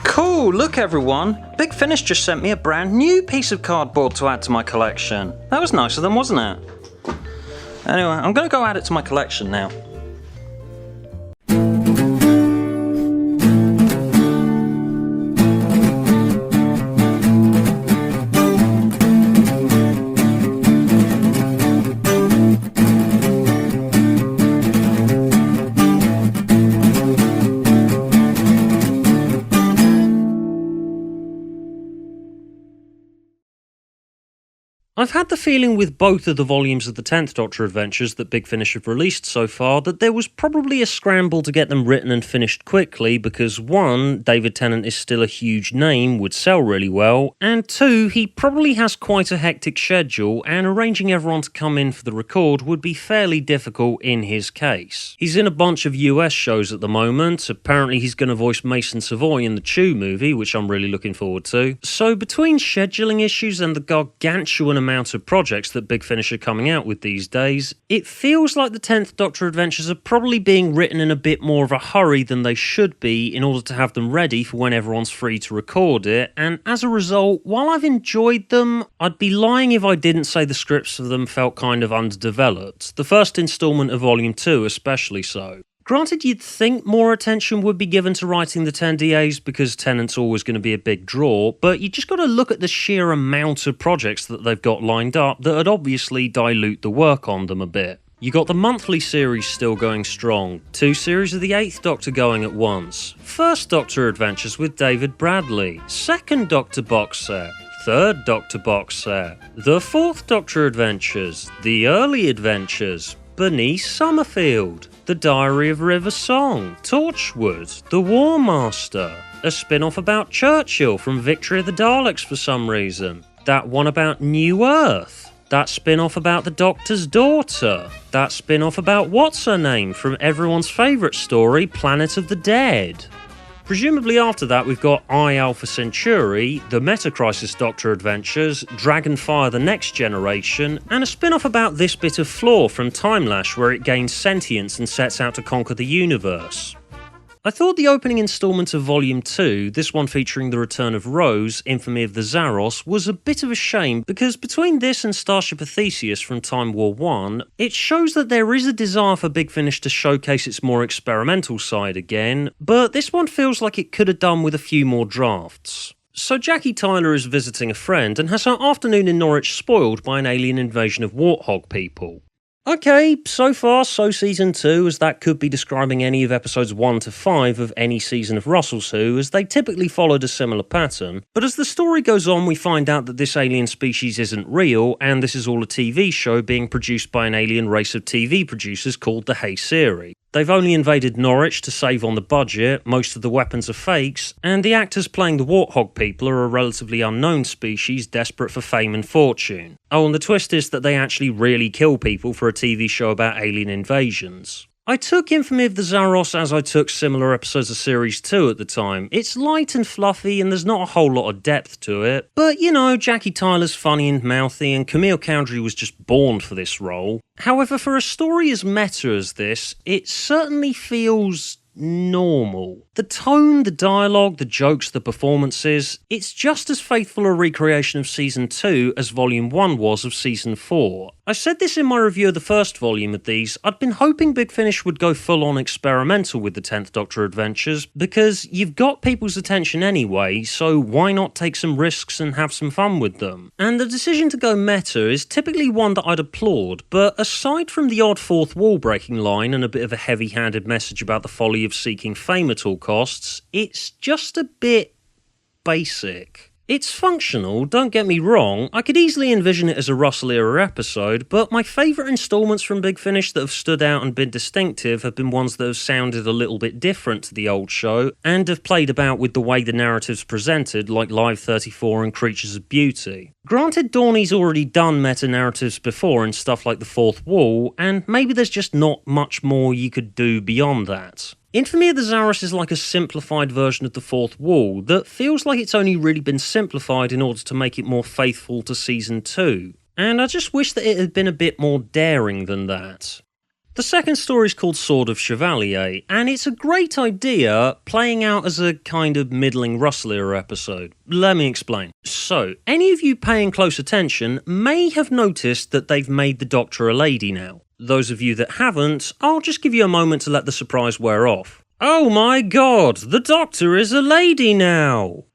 Cool, look everyone, Big Finish just sent me a brand new piece of cardboard to add to my collection. That was nice of them, wasn't it? Anyway, I'm going to go add it to my collection now. I've had the feeling with both of the volumes of the 10th Doctor adventures that Big Finish have released so far that there was probably a scramble to get them written and finished quickly because 1, David Tennant is still a huge name, would sell really well, and 2, he probably has quite a hectic schedule and arranging everyone to come in for the record would be fairly difficult in his case. He's in a bunch of US shows at the moment, apparently he's going to voice Mason Savoy in the Chew movie, which I'm really looking forward to, so between scheduling issues and the gargantuan amount of projects that Big Finish are coming out with these days, it feels like the 10th Doctor adventures are probably being written in a bit more of a hurry than they should be in order to have them ready for when everyone's free to record it, and as a result, while I've enjoyed them, I'd be lying if I didn't say the scripts for them felt kind of underdeveloped, the first instalment of Volume 2 especially so. Granted, you'd think more attention would be given to writing the 10 DAs because Tennant's always going to be a big draw, but you just got to look at the sheer amount of projects that they've got lined up that would obviously dilute the work on them a bit. You got the monthly series still going strong, 2 series of the 8th Doctor going at once, 1st Doctor Adventures with David Bradley, 2nd Doctor box set, 3rd Doctor box set, the 4th Doctor Adventures, the Early Adventures, Bernice Summerfield, The Diary of River Song, Torchwood, The War Master, a spin-off about Churchill from Victory of the Daleks for some reason, that one about New Earth, that spin-off about the Doctor's daughter, that spin-off about What's-Her-Name from everyone's favourite story, Planet of the Dead. Presumably after that we've got I Alpha Centauri, the Meta-Crisis Doctor Adventures, Dragonfire the Next Generation, and a spin-off about this bit of Floor from Timelash where it gains sentience and sets out to conquer the universe. I thought the opening instalment of Volume 2, this one featuring the return of Rose, Infamy of the Zaros, was a bit of a shame because between this and Starship Theseus from Time War 1, it shows that there is a desire for Big Finish to showcase its more experimental side again, but this one feels like it could have done with a few more drafts. So Jackie Tyler is visiting a friend and has her afternoon in Norwich spoiled by an alien invasion of Warthog People. Okay, so far, so Season 2, as that could be describing any of episodes 1 to 5 of any season of Russell's Who, as they typically followed a similar pattern. But as the story goes on, we find out that this alien species isn't real, and this is all a TV show being produced by an alien race of TV producers called the Hey Siri. They've only invaded Norwich to save on the budget, most of the weapons are fakes, and the actors playing the Warthog People are a relatively unknown species desperate for fame and fortune. Oh, and the twist is that they actually really kill people for a TV show about alien invasions. I took Infamy of the Zaros as I took similar episodes of Series 2 at the time. It's light and fluffy and there's not a whole lot of depth to it, but you know, Jackie Tyler's funny and mouthy and Camille Cowdery was just born for this role. However, for a story as meta as this, it certainly feels normal. The tone, the dialogue, the jokes, the performances, it's just as faithful a recreation of Season 2 as Volume 1 was of Season 4. I said this in my review of the first volume of these, I'd been hoping Big Finish would go full on experimental with the 10th Doctor adventures, because you've got people's attention anyway, so why not take some risks and have some fun with them? And the decision to go meta is typically one that I'd applaud, but aside from the odd fourth wall breaking line and a bit of a heavy-handed message about the folly of seeking fame at all costs, it's just a bit basic. It's functional, don't get me wrong, I could easily envision it as a Russell-era episode, but my favourite instalments from Big Finish that have stood out and been distinctive have been ones that have sounded a little bit different to the old show, and have played about with the way the narrative's presented, like Live 34 and Creatures of Beauty. Granted, Dorney's already done meta-narratives before in stuff like The Fourth Wall, and maybe there's just not much more you could do beyond that. Infamy of the Zaros is like a simplified version of The Fourth Wall that feels like it's only really been simplified in order to make it more faithful to Season 2. and I just wish that it had been a bit more daring than that. The second story is called Sword of Chevalier, and it's a great idea playing out as a kind of middling Russell era episode. Let me explain. So, any of you paying close attention may have noticed that they've made the Doctor a lady now. Those of you that haven't, I'll just give you a moment to let the surprise wear off. Oh my god, the Doctor is a lady now!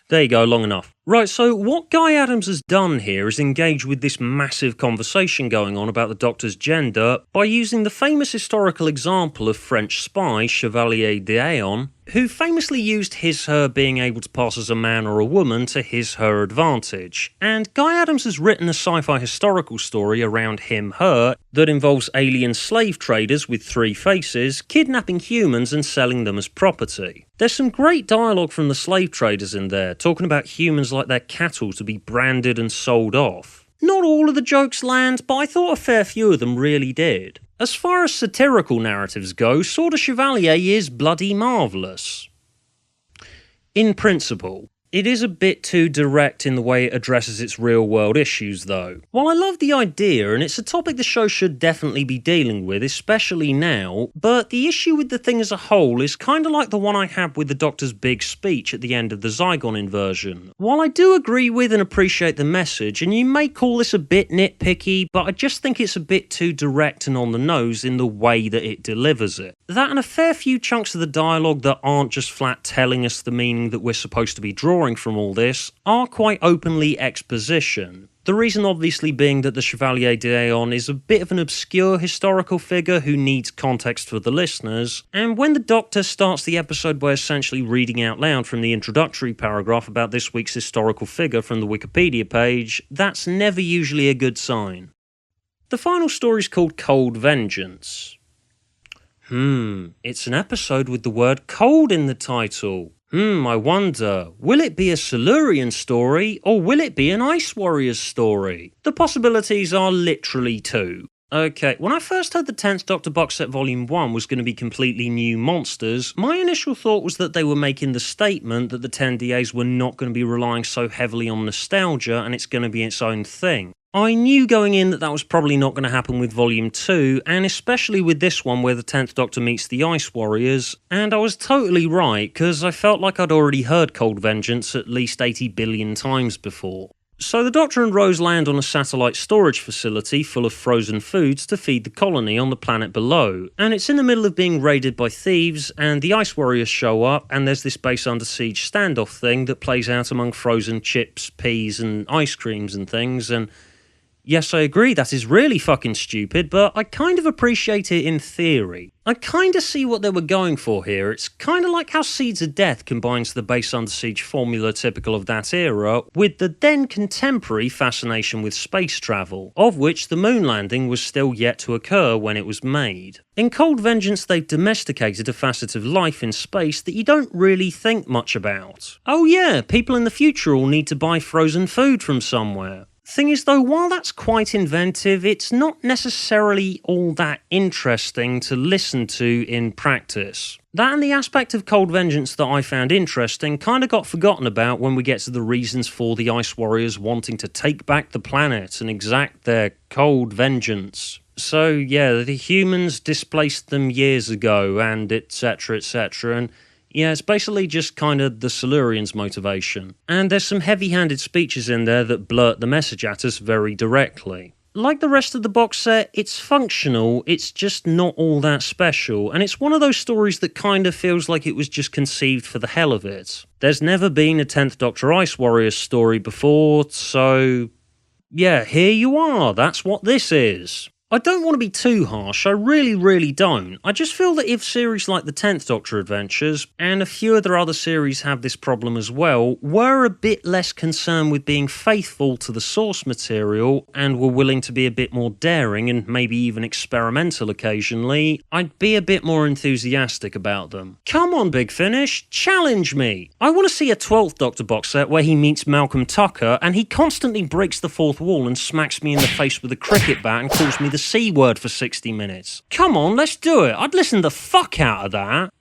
There you go, long enough. Right, so what Guy Adams has done here is engage with this massive conversation going on about the Doctor's gender by using the famous historical example of French spy Chevalier d'Eon, who famously used his/her being able to pass as a man or a woman to his/her advantage. And Guy Adams has written a sci-fi historical story around him/her that involves alien slave traders with 3 faces, kidnapping humans and selling them as property. There's some great dialogue from the slave traders in there, talking about humans like they're cattle to be branded and sold off. Not all of the jokes land, but I thought a fair few of them really did. As far as satirical narratives go, Sword of Chevalier is bloody marvellous. In principle. It is a bit too direct in the way it addresses its real-world issues, though. While I love the idea, and it's a topic the show should definitely be dealing with, especially now, but the issue with the thing as a whole is kinda like the one I had with the Doctor's big speech at the end of the Zygon inversion. While I do agree with and appreciate the message, and you may call this a bit nitpicky, but I just think it's a bit too direct and on the nose in the way that it delivers it. That and a fair few chunks of the dialogue that aren't just flat telling us the meaning that we're supposed to be drawing from all this are quite openly exposition. The reason obviously being that the Chevalier d'Eon is a bit of an obscure historical figure who needs context for the listeners, and when the Doctor starts the episode by essentially reading out loud from the introductory paragraph about this week's historical figure from the Wikipedia page, that's never usually a good sign. The final story is called Cold Vengeance. It's an episode with the word cold in the title. I wonder, will it be a Silurian story, or will it be an Ice Warriors story? The possibilities are literally 2. Okay, when I first heard the 10th Doctor box set Volume 1 was going to be completely new monsters, my initial thought was that they were making the statement that the 10DAs were not going to be relying so heavily on nostalgia and it's going to be its own thing. I knew going in that was probably not going to happen with Volume 2, and especially with this one where the 10th Doctor meets the Ice Warriors, and I was totally right, because I felt like I'd already heard Cold Vengeance at least 80 billion times before. So the Doctor and Rose land on a satellite storage facility full of frozen foods to feed the colony on the planet below, and it's in the middle of being raided by thieves, and the Ice Warriors show up, and there's this base under siege standoff thing that plays out among frozen chips, peas and ice creams and things, and yes, I agree, that is really fucking stupid, but I kind of appreciate it in theory. I kind of see what they were going for here. It's kind of like how Seeds of Death combines the base under siege formula typical of that era with the then contemporary fascination with space travel, of which the moon landing was still yet to occur when it was made. In Cold Vengeance, they've domesticated a facet of life in space that you don't really think much about. Oh yeah, people in the future will need to buy frozen food from somewhere. Thing is though, while that's quite inventive, it's not necessarily all that interesting to listen to in practice. That and the aspect of Cold Vengeance that I found interesting kind of got forgotten about when we get to the reasons for the Ice Warriors wanting to take back the planet and exact their cold vengeance. So yeah, the humans displaced them years ago and etc, and yeah, it's basically just kind of the Silurians' motivation. And there's some heavy-handed speeches in there that blurt the message at us very directly. Like the rest of the box set, it's functional, it's just not all that special, and it's one of those stories that kind of feels like it was just conceived for the hell of it. There's never been a 10th Doctor Ice Warriors story before, so yeah, here you are, that's what this is. I don't want to be too harsh, I really don't. I just feel that if series like the 10th Doctor Adventures, and a few of their other series have this problem as well, were a bit less concerned with being faithful to the source material, and were willing to be a bit more daring and maybe even experimental occasionally, I'd be a bit more enthusiastic about them. Come on, Big Finish, challenge me! I want to see a 12th Doctor box set where he meets Malcolm Tucker, and he constantly breaks the fourth wall and smacks me in the face with a cricket bat and calls me the C word for 60 minutes. Come on, let's do it. I'd listen the fuck out of that.